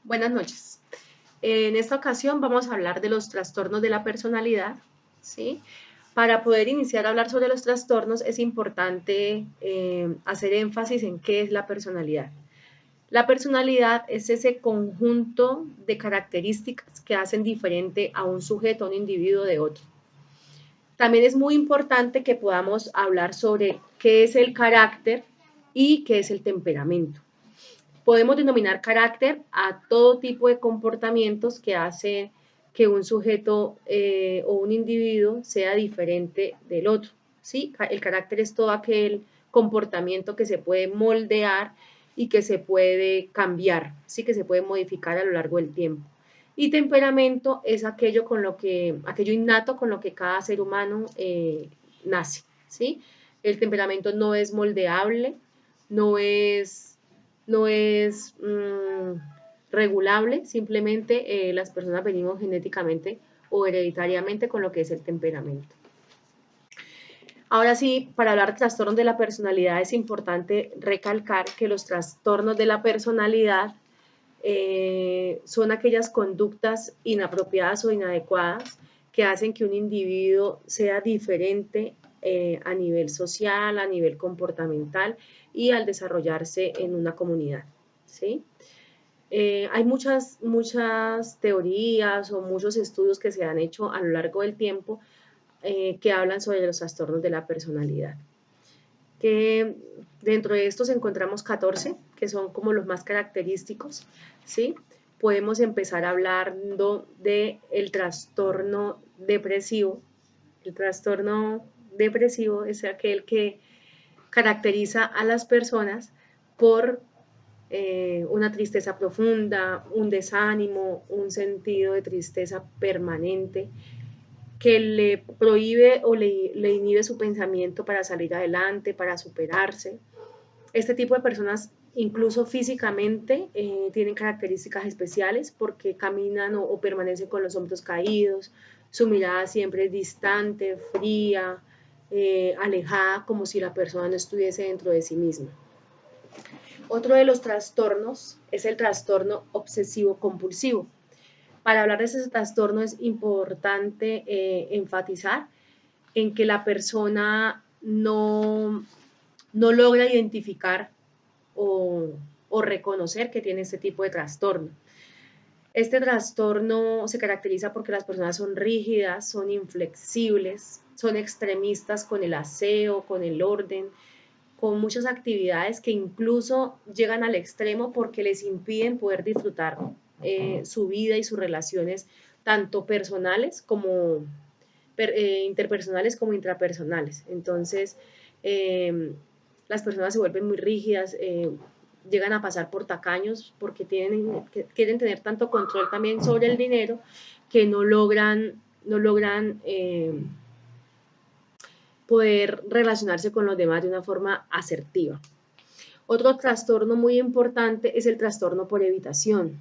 Buenas noches. En esta ocasión vamos a hablar de los trastornos de la personalidad, ¿sí? Para poder iniciar a hablar sobre los trastornos es importante hacer énfasis en qué es la personalidad. La personalidad es ese conjunto de características que hacen diferente a un sujeto, a un individuo de otro. También es muy importante que podamos hablar sobre qué es el carácter y qué es el temperamento. Podemos denominar carácter a todo tipo de comportamientos que hace que un sujeto o un individuo sea diferente del otro. ¿Sí? El carácter es todo aquel comportamiento que se puede moldear y que se puede cambiar, ¿sí? Que se puede modificar a lo largo del tiempo. Y temperamento es aquello aquello innato con lo que cada ser humano nace, ¿sí? El temperamento no es moldeable, no es no es regulable, simplemente las personas venimos genéticamente o hereditariamente con lo que es el temperamento. Ahora sí, para hablar de trastornos de la personalidad es importante recalcar que los trastornos de la personalidad son aquellas conductas inapropiadas o inadecuadas que hacen que un individuo sea diferente a nivel social, a nivel comportamental y al desarrollarse en una comunidad. ¿Sí? Hay muchas teorías o muchos estudios que se han hecho a lo largo del tiempo que hablan sobre los trastornos de la personalidad. Que dentro de estos encontramos 14, que son como los más característicos, ¿sí? Podemos empezar hablando del trastorno depresivo. El trastorno depresivo es aquel que caracteriza a las personas por una tristeza profunda, un desánimo, un sentido de tristeza permanente que le prohíbe o le inhibe su pensamiento para salir adelante, para superarse. Este tipo de personas, incluso físicamente, tienen características especiales porque caminan o permanecen con los hombros caídos, su mirada siempre es distante, fría, alejada, como si la persona no estuviese dentro de sí misma. Otro de los trastornos es el trastorno obsesivo-compulsivo. Para hablar de ese trastorno es importante enfatizar en que la persona no logra identificar o reconocer que tiene este tipo de trastorno. Este trastorno se caracteriza porque las personas son rígidas, son inflexibles, son extremistas con el aseo, con el orden, con muchas actividades que incluso llegan al extremo porque les impiden poder disfrutar su vida y sus relaciones, tanto personales como interpersonales como intrapersonales. Entonces, las personas se vuelven muy rígidas, llegan a pasar por tacaños porque quieren tener tanto control también sobre el dinero que no logran poder relacionarse con los demás de una forma asertiva. Otro trastorno muy importante es el trastorno por evitación.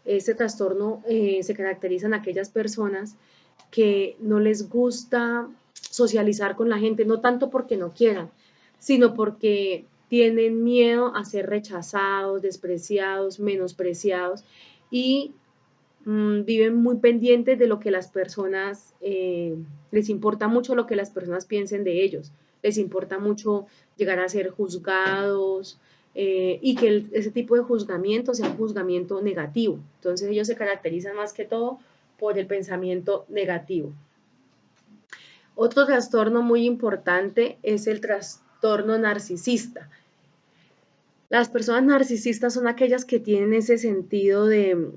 Este trastorno se caracteriza en aquellas personas que no les gusta socializar con la gente, no tanto porque no quieran, sino porque tienen miedo a ser rechazados, despreciados, menospreciados y viven muy pendientes de lo que las personas, les importa mucho lo que las personas piensen de ellos, les importa mucho llegar a ser juzgados y que ese tipo de juzgamiento sea un juzgamiento negativo. Entonces ellos se caracterizan más que todo por el pensamiento negativo. Otro trastorno muy importante es el trastorno narcisista. Las personas narcisistas son aquellas que tienen ese sentido de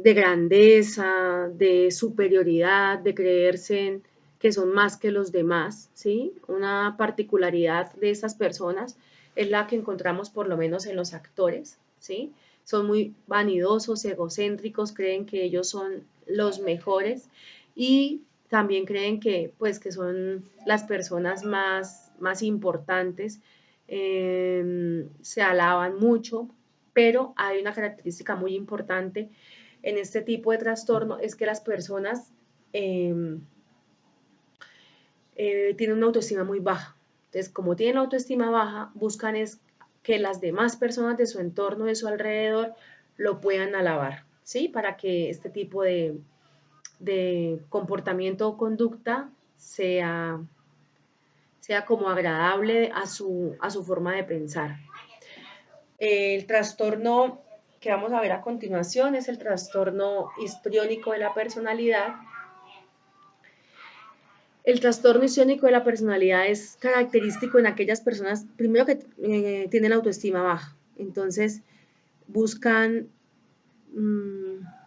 grandeza, de superioridad, de creerse que son más que los demás, ¿sí? Una particularidad de estas personas es la que encontramos por lo menos en los actores, ¿sí? Son muy vanidosos, egocéntricos, creen que ellos son los mejores y también creen que, pues, que son las personas más importantes, se alaban mucho, pero hay una característica muy importante en este tipo de trastorno, es que las personas tienen una autoestima muy baja. Entonces, como tienen la autoestima baja, buscan es que las demás personas de su entorno, de su alrededor, lo puedan alabar, ¿sí? Para que este tipo de comportamiento o conducta sea como agradable a su forma de pensar. El trastorno que vamos a ver a continuación es el trastorno histriónico de la personalidad. El trastorno histriónico de la personalidad es característico en aquellas personas, primero que tienen autoestima baja, entonces buscan,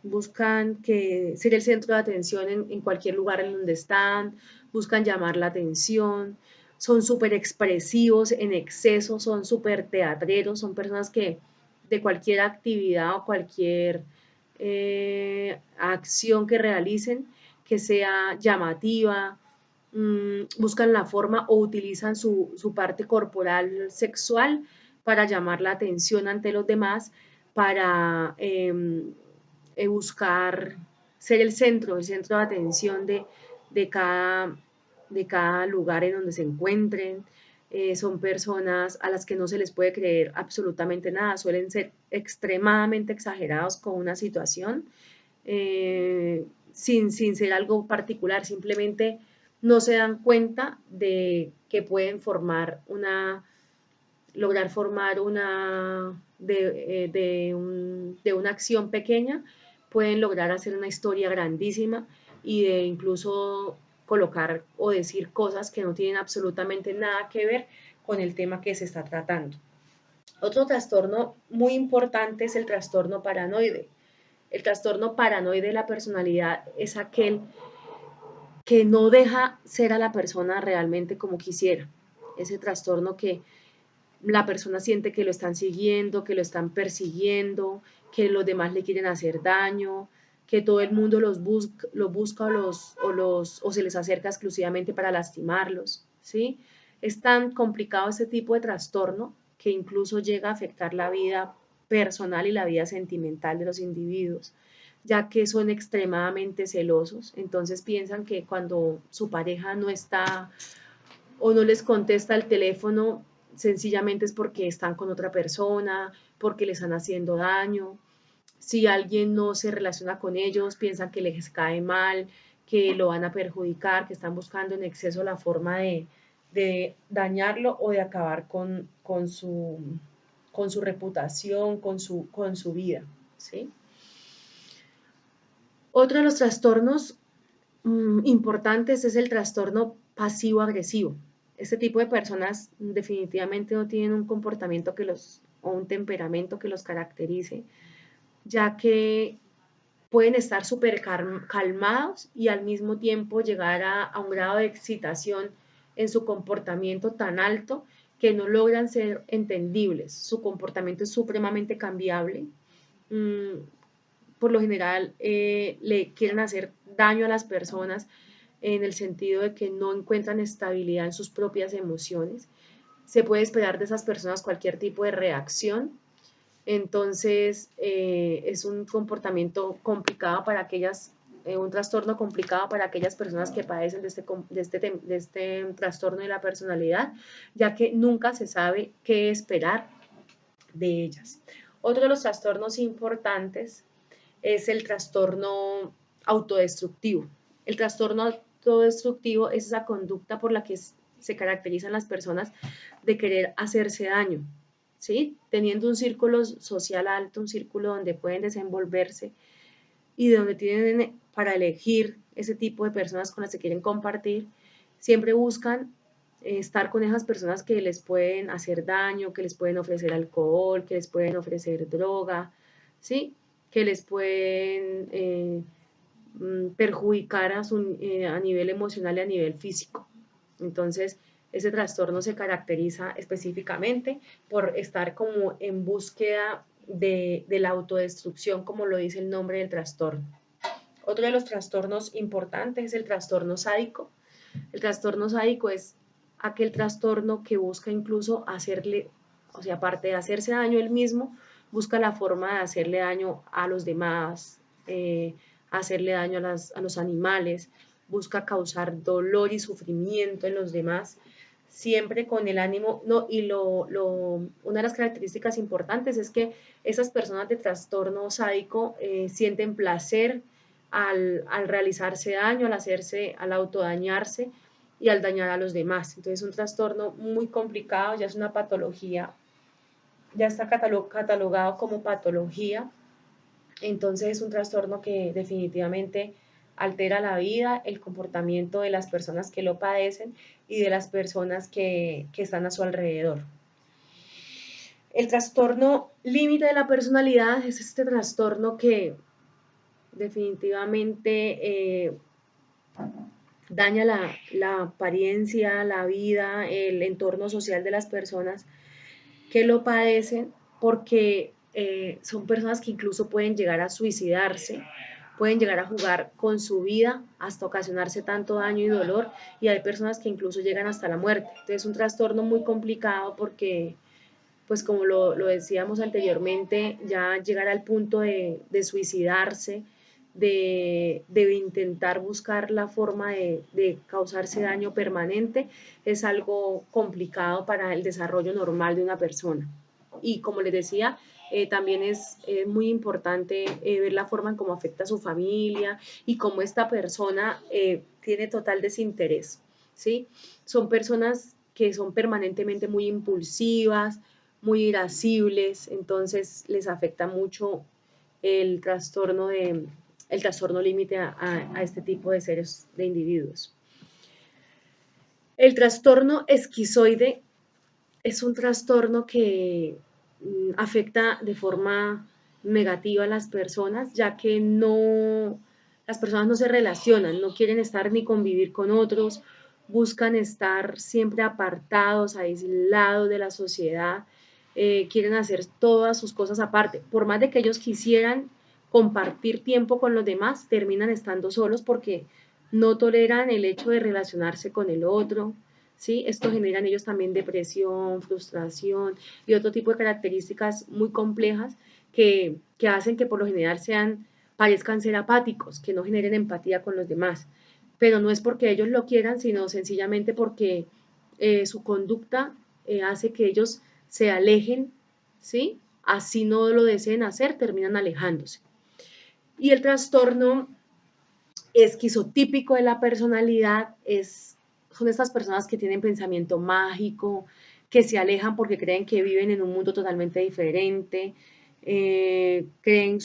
buscan que ser el centro de atención en cualquier lugar en donde están, buscan llamar la atención, son súper expresivos en exceso, son súper teatreros, son personas que de cualquier actividad o cualquier acción que realicen, que sea llamativa, buscan la forma o utilizan su parte corporal sexual para llamar la atención ante los demás, para buscar ser el centro de atención de cada lugar en donde se encuentren. Son personas a las que no se les puede creer absolutamente nada, suelen ser extremadamente exagerados con una situación, sin ser algo particular, simplemente no se dan cuenta de que pueden lograr formar de una acción pequeña, pueden lograr hacer una historia grandísima y de incluso colocar o decir cosas que no tienen absolutamente nada que ver con el tema que se está tratando. Otro trastorno muy importante es el trastorno paranoide. El trastorno paranoide de la personalidad es aquel que no deja ser a la persona realmente como quisiera. Ese trastorno que la persona siente que lo están siguiendo, que lo están persiguiendo, que los demás le quieren hacer daño, que todo el mundo los busca o se les acerca exclusivamente para lastimarlos, ¿sí? Es tan complicado este tipo de trastorno que incluso llega a afectar la vida personal y la vida sentimental de los individuos, ya que son extremadamente celosos, entonces piensan que cuando su pareja no está o no les contesta el teléfono, sencillamente es porque están con otra persona, porque les están haciendo daño. Si alguien no se relaciona con ellos, piensan que les cae mal, que lo van a perjudicar, que están buscando en exceso la forma de dañarlo o de acabar con su reputación, con su vida, ¿sí? Otro de los trastornos importantes es el trastorno pasivo-agresivo. Este tipo de personas definitivamente no tienen un comportamiento o un temperamento que los caracterice, ya que pueden estar súper calmados y al mismo tiempo llegar a un grado de excitación en su comportamiento tan alto que no logran ser entendibles. Su comportamiento es supremamente cambiable. Por lo general le quieren hacer daño a las personas en el sentido de que no encuentran estabilidad en sus propias emociones. Se puede esperar de esas personas cualquier tipo de reacción. Entonces, es un comportamiento complicado para aquellas, un trastorno complicado para aquellas personas que padecen de este trastorno de la personalidad, ya que nunca se sabe qué esperar de ellas. Otro de los trastornos importantes es el trastorno autodestructivo. El trastorno autodestructivo es esa conducta por la que se caracterizan las personas de querer hacerse daño, ¿sí? Teniendo un círculo social alto, un círculo donde pueden desenvolverse y donde tienen para elegir ese tipo de personas con las que quieren compartir, siempre buscan estar con esas personas que les pueden hacer daño, que les pueden ofrecer alcohol, que les pueden ofrecer droga, ¿sí? Que les pueden perjudicar a nivel emocional y a nivel físico. Entonces, ese trastorno se caracteriza específicamente por estar como en búsqueda de la autodestrucción, como lo dice el nombre del trastorno. Otro de los trastornos importantes es el trastorno sádico. El trastorno sádico es aquel trastorno que busca incluso hacerle, o sea, aparte de hacerse daño él mismo, busca la forma de hacerle daño a los demás, hacerle daño a los animales, busca causar dolor y sufrimiento en los demás, siempre con el ánimo, no, y una de las características importantes es que esas personas de trastorno sádico sienten placer al realizarse daño, al autodañarse y al dañar a los demás. Entonces es un trastorno muy complicado, ya es una patología, ya está catalogado como patología. Entonces es un trastorno que definitivamente altera la vida, el comportamiento de las personas que lo padecen y de las personas que están a su alrededor. El trastorno límite de la personalidad es este trastorno que definitivamente daña la apariencia, la vida, el entorno social de las personas que lo padecen, porque son personas que incluso pueden llegar a suicidarse, pueden llegar a jugar con su vida hasta ocasionarse tanto daño y dolor, y hay personas que incluso llegan hasta la muerte. Entonces es un trastorno muy complicado porque, pues como lo decíamos anteriormente, ya llegar al punto de suicidarse, de intentar buscar la forma de causarse daño permanente, es algo complicado para el desarrollo normal de una persona. Y como les decía, también es muy importante ver la forma en cómo afecta a su familia y cómo esta persona tiene total desinterés, ¿sí? Son personas que son permanentemente muy impulsivas, muy irascibles, entonces les afecta mucho el trastorno límite a este tipo de seres, de individuos. El trastorno esquizoide es un trastorno que afecta de forma negativa a las personas, ya que las personas no se relacionan, no quieren estar ni convivir con otros, buscan estar siempre apartados, aislados de la sociedad, quieren hacer todas sus cosas aparte. Por más de que ellos quisieran compartir tiempo con los demás, terminan estando solos porque no toleran el hecho de relacionarse con el otro, ¿sí? Esto genera en ellos también depresión, frustración y otro tipo de características muy complejas que hacen que por lo general parezcan ser apáticos, que no generen empatía con los demás. Pero no es porque ellos lo quieran, sino sencillamente porque su conducta hace que ellos se alejen, ¿sí? Así no lo deseen hacer, terminan alejándose. Y el trastorno esquizotípico de la personalidad son estas personas que tienen pensamiento mágico, que se alejan porque creen que viven en un mundo totalmente diferente, creen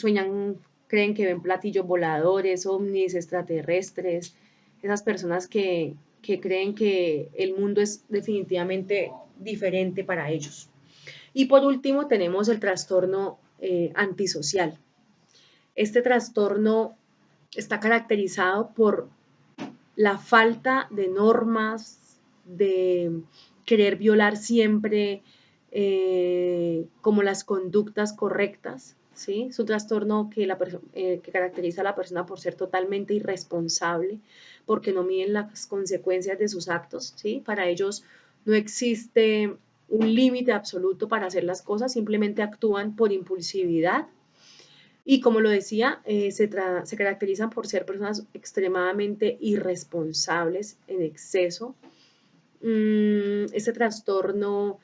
que ven platillos voladores, ovnis, extraterrestres, esas personas que creen que el mundo es definitivamente diferente para ellos. Y por último tenemos el trastorno antisocial. Este trastorno está caracterizado por la falta de normas, de querer violar siempre como las conductas correctas, ¿sí? Es un trastorno que caracteriza a la persona por ser totalmente irresponsable, porque no miden las consecuencias de sus actos, ¿sí? Para ellos no existe un límite absoluto para hacer las cosas, simplemente actúan por impulsividad. Y como lo decía, se caracterizan por ser personas extremadamente irresponsables en exceso. Este trastorno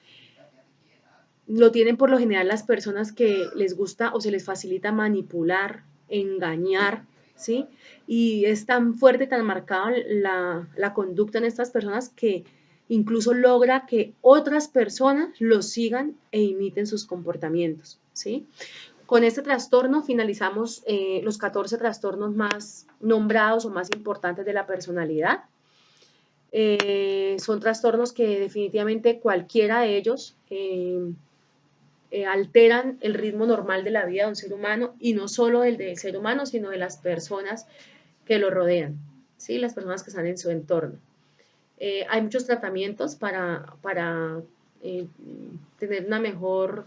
lo tienen por lo general las personas que les gusta o se les facilita manipular, engañar, ¿sí? Y es tan fuerte, tan marcada la conducta en estas personas que incluso logra que otras personas los sigan e imiten sus comportamientos, ¿sí? Con este trastorno finalizamos los 14 trastornos más nombrados o más importantes de la personalidad. Son trastornos que definitivamente cualquiera de ellos alteran el ritmo normal de la vida de un ser humano y no solo del ser humano, sino de las personas que lo rodean, ¿sí? Las personas que están en su entorno. Hay muchos tratamientos para tener una mejor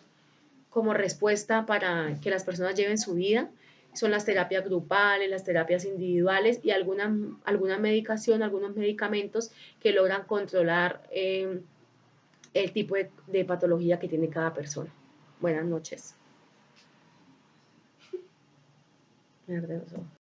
como respuesta para que las personas lleven su vida. Son las terapias grupales, las terapias individuales y alguna medicación, algunos medicamentos que logran controlar el tipo de patología que tiene cada persona. Buenas noches.